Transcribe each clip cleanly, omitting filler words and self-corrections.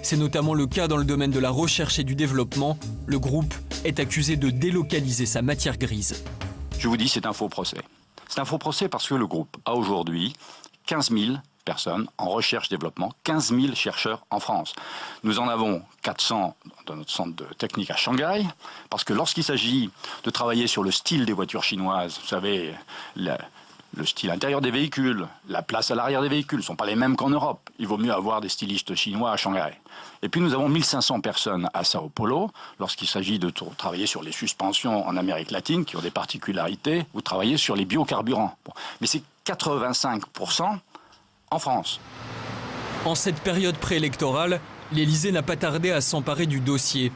C'est notamment le cas dans le domaine de la recherche et du développement. Le groupe est accusé de délocaliser sa matière grise. Je vous dis, c'est un faux procès. C'est un faux procès parce que le groupe a aujourd'hui 15 000 personnes en recherche-développement, 15 000 chercheurs en France. Nous en avons 400 dans notre centre de technique à Shanghai, parce que lorsqu'il s'agit de travailler sur le style des voitures chinoises, vous savez, le style intérieur des véhicules, la place à l'arrière des véhicules ne sont pas les mêmes qu'en Europe. Il vaut mieux avoir des stylistes chinois à Shanghai. Et puis nous avons 1500 personnes à Sao Paulo, lorsqu'il s'agit de travailler sur les suspensions en Amérique latine, qui ont des particularités, ou travailler sur les biocarburants. Bon. Mais c'est 85% en France. En cette période préélectorale, l'Élysée n'a pas tardé à s'emparer du dossier.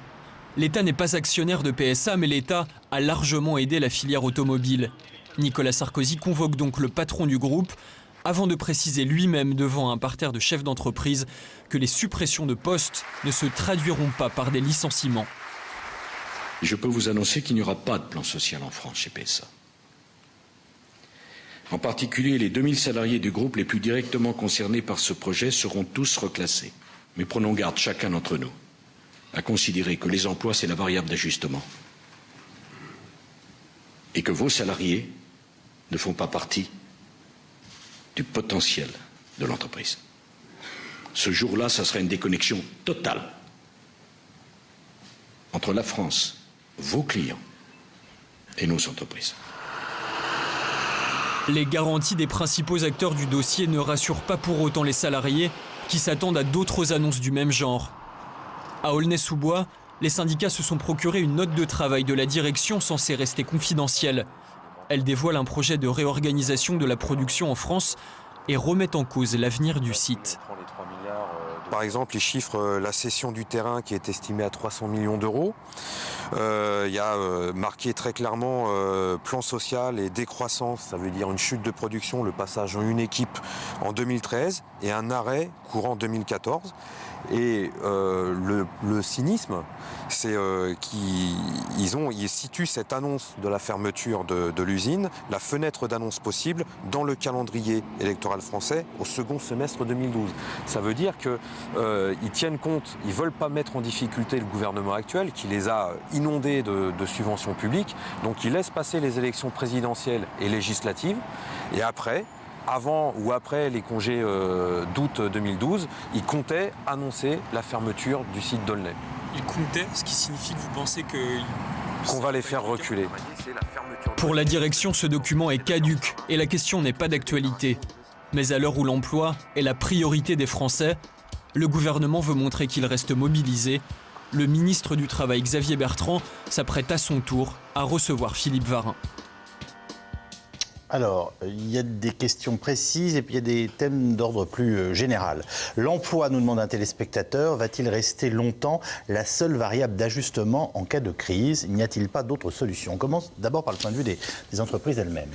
L'État n'est pas actionnaire de PSA, mais l'État a largement aidé la filière automobile. Nicolas Sarkozy convoque donc le patron du groupe avant de préciser lui-même devant un parterre de chefs d'entreprise que les suppressions de postes ne se traduiront pas par des licenciements. Je peux vous annoncer qu'il n'y aura pas de plan social en France chez PSA. En particulier, les 2000 salariés du groupe les plus directement concernés par ce projet seront tous reclassés. Mais prenons garde, chacun d'entre nous, à considérer que les emplois, c'est la variable d'ajustement. Et que vos salariés ne font pas partie du potentiel de l'entreprise. Ce jour-là, ça sera une déconnexion totale entre la France, vos clients et nos entreprises. Les garanties des principaux acteurs du dossier ne rassurent pas pour autant les salariés qui s'attendent à d'autres annonces du même genre. À Aulnay-sous-Bois, les syndicats se sont procurés une note de travail de la direction censée rester confidentielle. Elle dévoile un projet de réorganisation de la production en France et remet en cause l'avenir du site. Par exemple, ils chiffrent la cession du terrain qui est estimée à 300 millions d'euros. Il y a marqué très clairement plan social et décroissance, ça veut dire une chute de production, le passage en une équipe en 2013 et un arrêt courant 2014. Et le cynisme, c'est qu'ils situent cette annonce de la fermeture de l'usine, la fenêtre d'annonce possible, dans le calendrier électoral français au second semestre 2012. Ça veut dire qu'ils tiennent compte, ils ne veulent pas mettre en difficulté le gouvernement actuel qui les a inondés de subventions publiques, donc ils laissent passer les élections présidentielles et législatives, et après, avant ou après les congés d'août 2012, ils comptaient annoncer la fermeture du site d'Aulnay. Ils comptaient, ce qui signifie que vous pensez qu'on va les faire reculer. Pour la direction, ce document est caduc et la question n'est pas d'actualité. Mais à l'heure où l'emploi est la priorité des Français, le gouvernement veut montrer qu'il reste mobilisé. Le ministre du Travail, Xavier Bertrand, s'apprête à son tour à recevoir Philippe Varin. Alors, il y a des questions précises et puis il y a des thèmes d'ordre plus général. L'emploi, nous demande un téléspectateur, va-t-il rester longtemps la seule variable d'ajustement en cas de crise? N'y a-t-il pas d'autres solutions? On commence d'abord par le point de vue des entreprises elles-mêmes.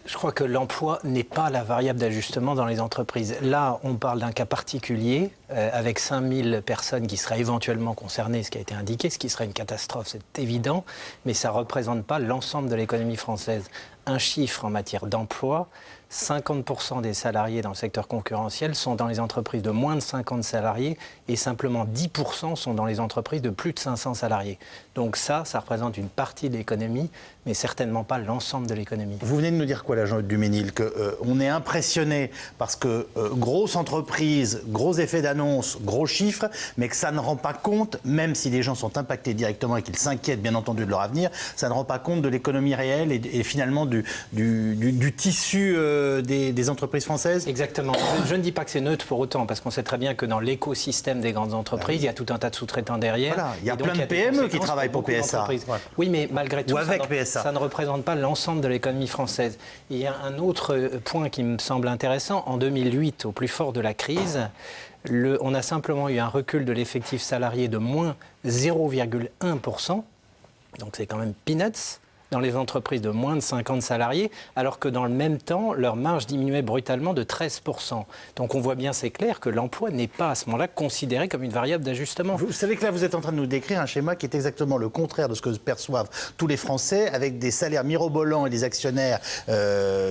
Je crois que l'emploi n'est pas la variable d'ajustement dans les entreprises. Là, on parle d'un cas particulier, avec 5000 personnes qui seraient éventuellement concernées, ce qui a été indiqué, ce qui serait une catastrophe, c'est évident, mais ça ne représente pas l'ensemble de l'économie française. Un chiffre en matière d'emploi, 50% des salariés dans le secteur concurrentiel sont dans les entreprises de moins de 50 salariés et simplement 10% sont dans les entreprises de plus de 500 salariés. Donc ça représente une partie de l'économie, mais certainement pas l'ensemble de l'économie. Vous venez de nous dire quoi, là, Jean-Luc Duménil, qu'on est impressionné parce que grosse entreprise, gros effet d'annonce, gros chiffres, mais que ça ne rend pas compte, même si les gens sont impactés directement et qu'ils s'inquiètent bien entendu de leur avenir, ça ne rend pas compte de l'économie réelle et finalement du tissu des entreprises françaises? Exactement. Je ne dis pas que c'est neutre pour autant, parce qu'on sait très bien que dans l'écosystème des grandes entreprises, il y a tout un tas de sous-traitants derrière. Voilà, il y a plein de PME qui travaillent pour PSA. Ouais. Oui, mais malgré tout, ça ne représente pas l'ensemble de l'économie française. Il y a un autre point qui me semble intéressant. En 2008, au plus fort de la crise, on a simplement eu un recul de l'effectif salarié de moins 0,1%. Donc c'est quand même peanuts. dans les entreprises de moins de 50 salariés, alors que dans le même temps, leur marge diminuait brutalement de 13%. Donc on voit bien, c'est clair, que l'emploi n'est pas à ce moment-là considéré comme une variable d'ajustement. Vous savez que là, vous êtes en train de nous décrire un schéma qui est exactement le contraire de ce que perçoivent tous les Français, avec des salaires mirobolants et des actionnaires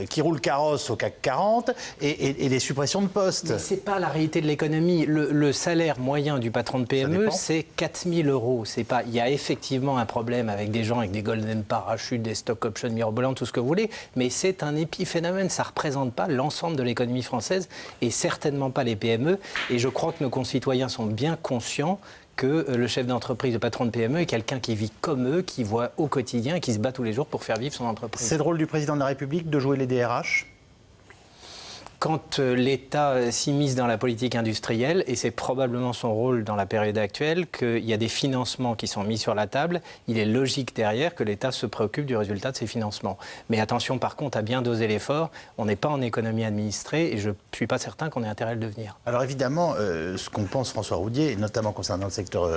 qui roulent carrosse au CAC 40 et des suppressions de postes. Mais ce n'est pas la réalité de l'économie. Le salaire moyen du patron de PME, c'est 4 000 €. C'est pas... Il y a effectivement un problème avec des gens avec des golden parachutes, des stock options mirobolants, tout ce que vous voulez, mais c'est un épiphénomène. Ça ne représente pas l'ensemble de l'économie française et certainement pas les PME. Et je crois que nos concitoyens sont bien conscients que le chef d'entreprise, le patron de PME est quelqu'un qui vit comme eux, qui voit au quotidien et qui se bat tous les jours pour faire vivre son entreprise. C'est le rôle du président de la République de jouer les DRH ? Quand l'État s'immisce dans la politique industrielle, et c'est probablement son rôle dans la période actuelle, qu'il y a des financements qui sont mis sur la table, il est logique derrière que l'État se préoccupe du résultat de ces financements. Mais attention par contre à bien doser l'effort, on n'est pas en économie administrée et je ne suis pas certain qu'on ait intérêt à le devenir. Alors évidemment, ce qu'on pense François Roudier, et notamment concernant le secteur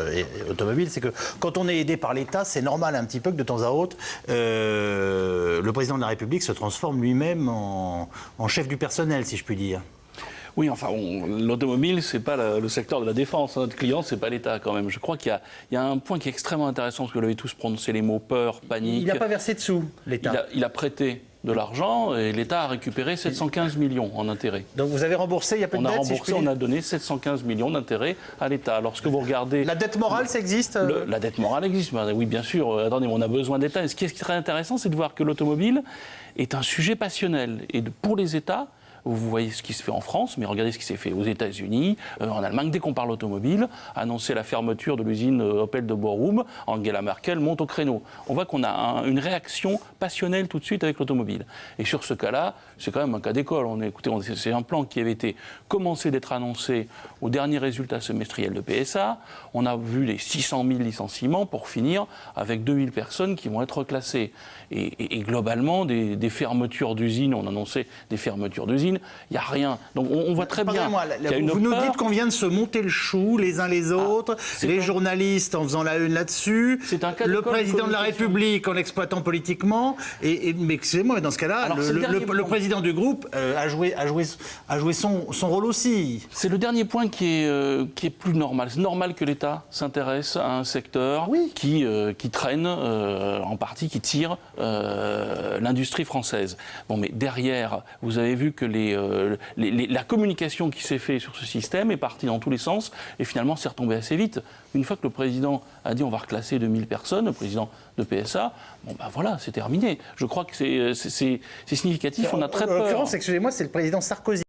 automobile, c'est que quand on est aidé par l'État, c'est normal un petit peu que de temps à autre, le président de la République se transforme lui-même en chef du personnel, si je puis dire. Oui, enfin, l'automobile, c'est pas le secteur de la défense. Notre client, c'est pas l'État quand même. Je crois qu'il y a un point qui est extrêmement intéressant, parce que vous avez tous prononcé les mots peur, panique. Il n'a pas versé de sous, l'État. Il a prêté de l'argent et l'État a récupéré 715 millions en intérêt. Donc vous avez remboursé, il n'y a pas de dette, On a remboursé, on a donné 715 millions d'intérêt à l'État. Lorsque vous regardez... La dette morale, ça existe La dette morale existe, oui, bien sûr. Attendez, on a besoin d'État. Et ce qui est très intéressant, c'est de voir que l'automobile est un sujet passionnel. Et pour les États... Vous voyez ce qui se fait en France, mais regardez ce qui s'est fait aux États-Unis, en Allemagne. Dès qu'on parle automobile, annoncer la fermeture de l'usine Opel de Bochum, Angela Merkel monte au créneau. On voit qu'on a une réaction passionnelle tout de suite avec l'automobile. Et sur ce cas-là, c'est quand même un cas d'école. C'est un plan qui avait été commencé d'être annoncé au dernier résultat semestriel de PSA. On a vu les 600 000 licenciements pour finir avec 2000 personnes qui vont être reclassées. Et globalement, des fermetures d'usines, on annonçait des fermetures d'usines. Il n'y a rien. Donc on voit très bien qu'il y a une Vous nous peur. dites qu'on vient de se monter le chou les uns les autres, les journalistes en faisant la une là-dessus, le président de la République en l'exploitant politiquement, mais excusez-moi, dans ce cas-là, le président du groupe a joué son rôle aussi. C'est le dernier point qui est plus normal. C'est normal que l'État s'intéresse à un secteur qui traîne en partie, qui tire l'industrie française. Bon, mais derrière, vous avez vu que la communication qui s'est faite sur ce système est partie dans tous les sens et finalement s'est retombée assez vite. Une fois que le président a dit on va reclasser 2000 personnes, le président de PSA, bon ben voilà, c'est terminé. Je crois que c'est significatif, on a très peur. En l'occurrence, excusez-moi, c'est le président Sarkozy.